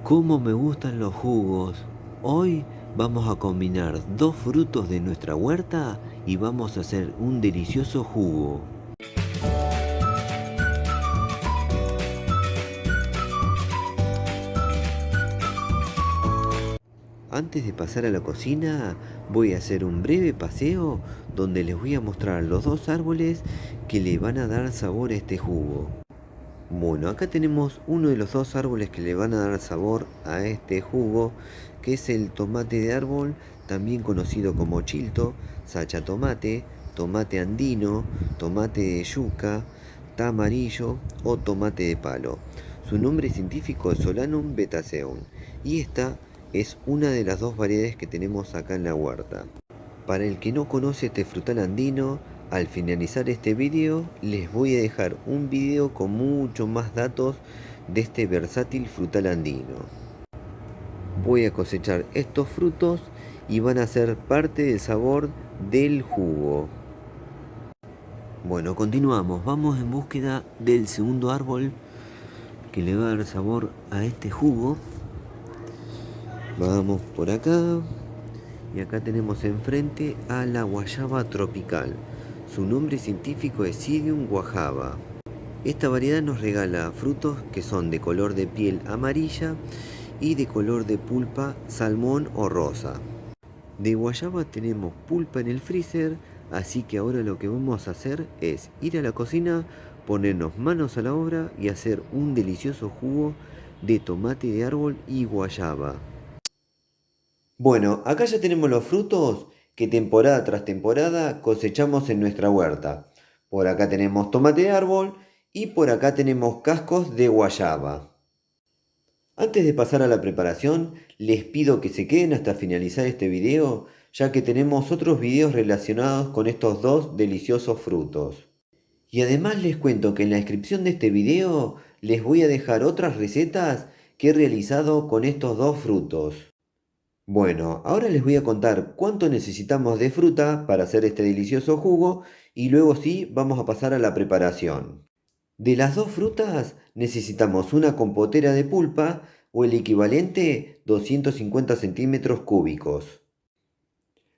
Cómo me gustan los jugos. Hoy vamos a combinar dos frutos de nuestra huerta y vamos a hacer un delicioso jugo. Antes de pasar a la cocina, voy a hacer un breve paseo donde les voy a mostrar los dos árboles que le van a dar sabor a este jugo. Bueno, acá tenemos uno de los dos árboles que le van a dar sabor a este jugo, que es el tomate de árbol, también conocido como chilto, sacha tomate, tomate andino, tomate de yuca, tamarillo o tomate de palo. Su nombre científico es Solanum betaceum y esta es una de las dos variedades que tenemos acá en la huerta. Para el que no conoce este frutal andino, al finalizar este video les voy a dejar un video con mucho más datos de este versátil frutal andino. Voy a cosechar estos frutos y van a ser parte del sabor del jugo. Bueno, continuamos, vamos en búsqueda del segundo árbol que le va a dar sabor a este jugo. Vamos por acá. Y acá tenemos enfrente a la guayaba tropical. Su nombre científico es Psidium guajava. Esta variedad nos regala frutos que son de color de piel amarilla y de color de pulpa salmón o rosa. De guayaba tenemos pulpa en el freezer, así que ahora lo que vamos a hacer es ir a la cocina, ponernos manos a la obra y hacer un delicioso jugo de tomate de árbol y guayaba. Bueno, acá ya tenemos los frutos que temporada tras temporada cosechamos en nuestra huerta. Por acá tenemos tomate de árbol y por acá tenemos cascos de guayaba. Antes de pasar a la preparación, les pido que se queden hasta finalizar este video, ya que tenemos otros videos relacionados con estos dos deliciosos frutos. Y además les cuento que en la descripción de este video les voy a dejar otras recetas que he realizado con estos dos frutos. Bueno, ahora les voy a contar cuánto necesitamos de fruta para hacer este delicioso jugo y luego sí vamos a pasar a la preparación. De las dos frutas necesitamos una compotera de pulpa o el equivalente 250 centímetros cúbicos.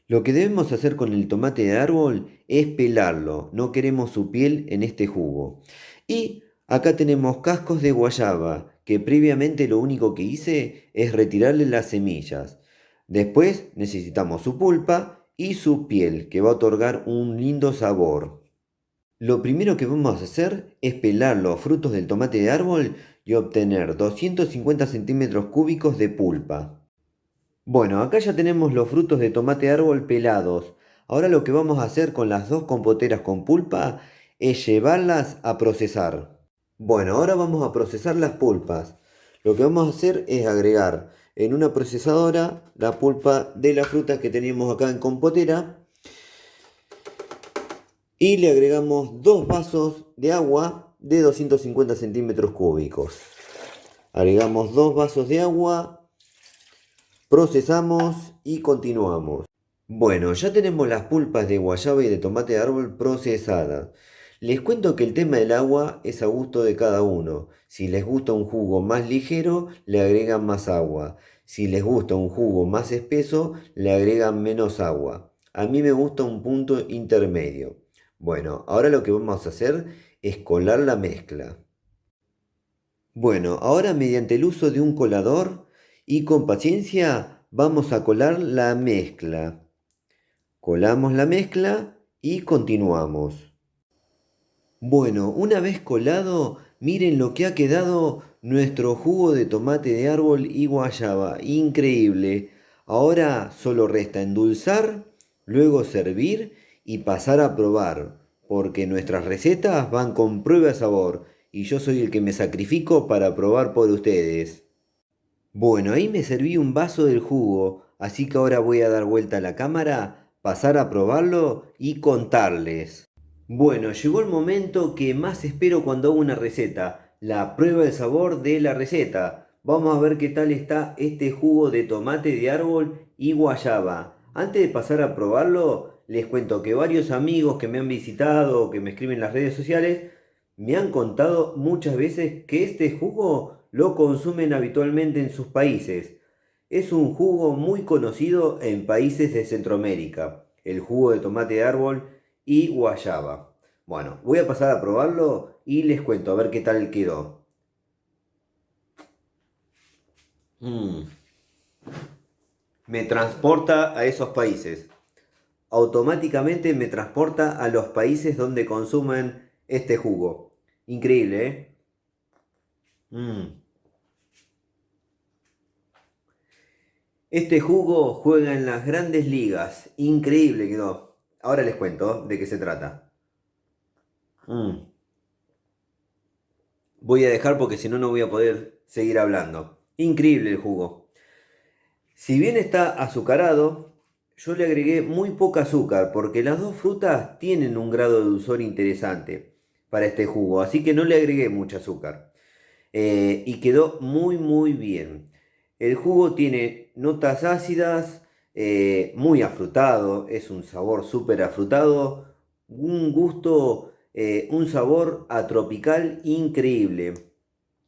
Lo que debemos hacer con el tomate de árbol es pelarlo, no queremos su piel en este jugo. Y acá tenemos cascos de guayaba, que previamente lo único que hice es retirarle las semillas. Después necesitamos su pulpa y su piel, que va a otorgar un lindo sabor. Lo primero que vamos a hacer es pelar los frutos del tomate de árbol y obtener 250 centímetros cúbicos de pulpa. Bueno, acá ya tenemos los frutos de tomate de árbol pelados. Ahora lo que vamos a hacer con las dos compoteras con pulpa es llevarlas a procesar. Bueno, ahora vamos a procesar las pulpas. Lo que vamos a hacer es agregar en una procesadora la pulpa de la fruta que teníamos acá en compotera y le agregamos dos vasos de agua de 250 centímetros cúbicos. Agregamos dos vasos de agua. Procesamos y continuamos. Bueno, ya tenemos las pulpas de guayaba y de tomate de árbol procesadas. Les cuento que el tema del agua es a gusto de cada uno. Si les gusta un jugo más ligero, le agregan más agua. Si les gusta un jugo más espeso, le agregan menos agua. A mí me gusta un punto intermedio. Bueno, ahora lo que vamos a hacer es colar la mezcla. Bueno, ahora mediante el uso de un colador y con paciencia vamos a colar la mezcla. Colamos la mezcla y continuamos. Bueno, una vez colado, miren lo que ha quedado nuestro jugo de tomate de árbol y guayaba. Increíble. Ahora solo resta endulzar, luego servir y pasar a probar, porque nuestras recetas van con prueba de sabor y yo soy el que me sacrifico para probar por ustedes. Bueno, ahí me serví un vaso del jugo, así que ahora voy a dar vuelta a la cámara, pasar a probarlo y contarles. Bueno, llegó el momento que más espero cuando hago una receta, la prueba de sabor de la receta. Vamos a ver qué tal está este jugo de tomate de árbol y guayaba. Antes de pasar a probarlo, les cuento que varios amigos que me han visitado o que me escriben en las redes sociales me han contado muchas veces que este jugo lo consumen habitualmente en sus países. Es un jugo muy conocido en países de Centroamérica, el jugo de tomate de árbol y guayaba. Bueno, voy a pasar a probarlo y les cuento a ver qué tal quedó. Mm, Me transporta a esos países. Automáticamente me transporta a los países donde consumen este jugo. Increíble, ¿eh? Mm. Este jugo juega en las grandes ligas. Increíble quedó. Ahora les cuento de qué se trata. Mm. Voy a dejar porque si no, no voy a poder seguir hablando. Increíble el jugo. Si bien está azucarado, yo le agregué muy poca azúcar porque las dos frutas tienen un grado de dulzor interesante para este jugo, así que no le agregué mucha azúcar. Y quedó muy bien. El jugo tiene notas ácidas, muy afrutado, es un sabor súper afrutado, un gusto, un sabor a tropical increíble.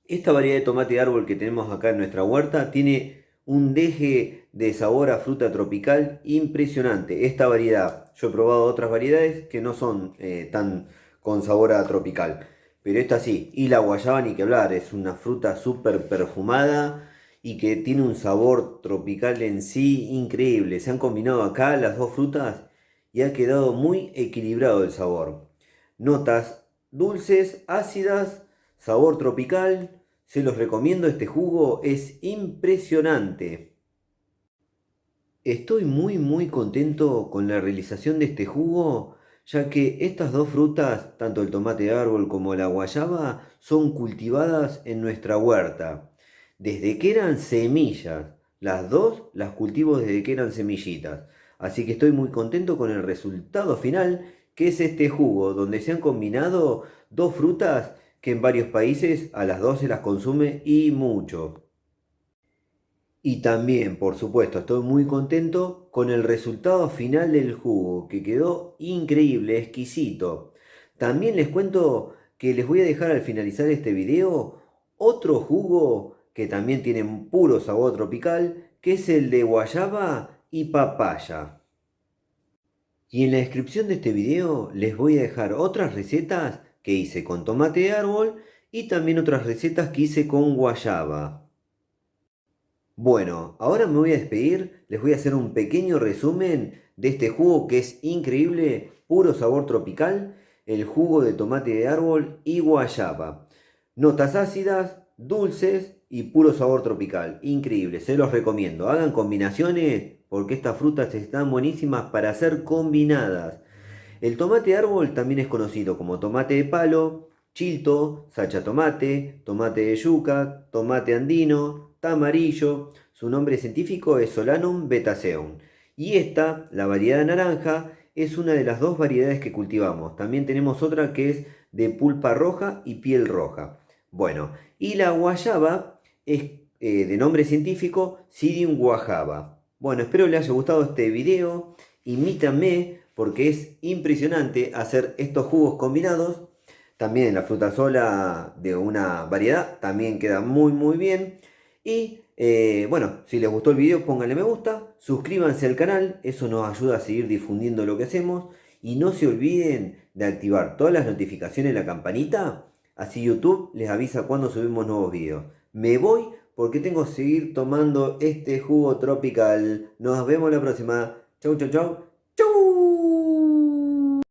Esta variedad de tomate de árbol que tenemos acá en nuestra huerta tiene un deje de sabor a fruta tropical impresionante. Esta variedad, yo he probado otras variedades que no son tan con sabor a tropical, pero esta sí. Y la guayaba ni que hablar, es una fruta súper perfumada y que tiene un sabor tropical en sí increíble. Se han combinado acá las dos frutas y ha quedado muy equilibrado el sabor. Notas dulces, ácidas, sabor tropical. Se los recomiendo, este jugo es impresionante. Estoy muy contento con la realización de este jugo, ya que estas dos frutas, tanto el tomate de árbol como la guayaba, son cultivadas en nuestra huerta. Desde que eran semillas, las dos las cultivo desde que eran semillitas. Así que estoy muy contento con el resultado final, que es este jugo, donde se han combinado dos frutas que en varios países a las dos se las consume y mucho. Y también, por supuesto, estoy muy contento con el resultado final del jugo, que quedó increíble, exquisito. También les cuento que les voy a dejar al finalizar este video otro jugo que también tiene un puro sabor tropical, que es el de guayaba y papaya. Y en la descripción de este video les voy a dejar otras recetas que hice con tomate de árbol y también otras recetas que hice con guayaba. Bueno, ahora me voy a despedir, les voy a hacer un pequeño resumen de este jugo que es increíble, puro sabor tropical, el jugo de tomate de árbol y guayaba. Notas ácidas, dulces y puro sabor tropical, increíble, se los recomiendo. Hagan combinaciones porque estas frutas están buenísimas para ser combinadas. El tomate de árbol también es conocido como tomate de palo, chilto, sacha tomate, tomate de yuca, tomate andino, tamarillo. Su nombre científico es Solanum betaceum. Y esta, la variedad naranja, es una de las dos variedades que cultivamos. También tenemos otra que es de pulpa roja y piel roja. Bueno, y la guayaba es de nombre científico Psydium guajava. Bueno, espero les haya gustado este video. Imítanme porque es impresionante hacer estos jugos combinados. También la fruta sola de una variedad también queda muy bien. Y bueno, si les gustó el video pónganle me gusta, suscríbanse al canal, eso nos ayuda a seguir difundiendo lo que hacemos. Y no se olviden de activar todas las notificaciones en la campanita, así YouTube les avisa cuando subimos nuevos videos. Me voy porque tengo que seguir tomando este jugo tropical. Nos vemos la próxima. Chau.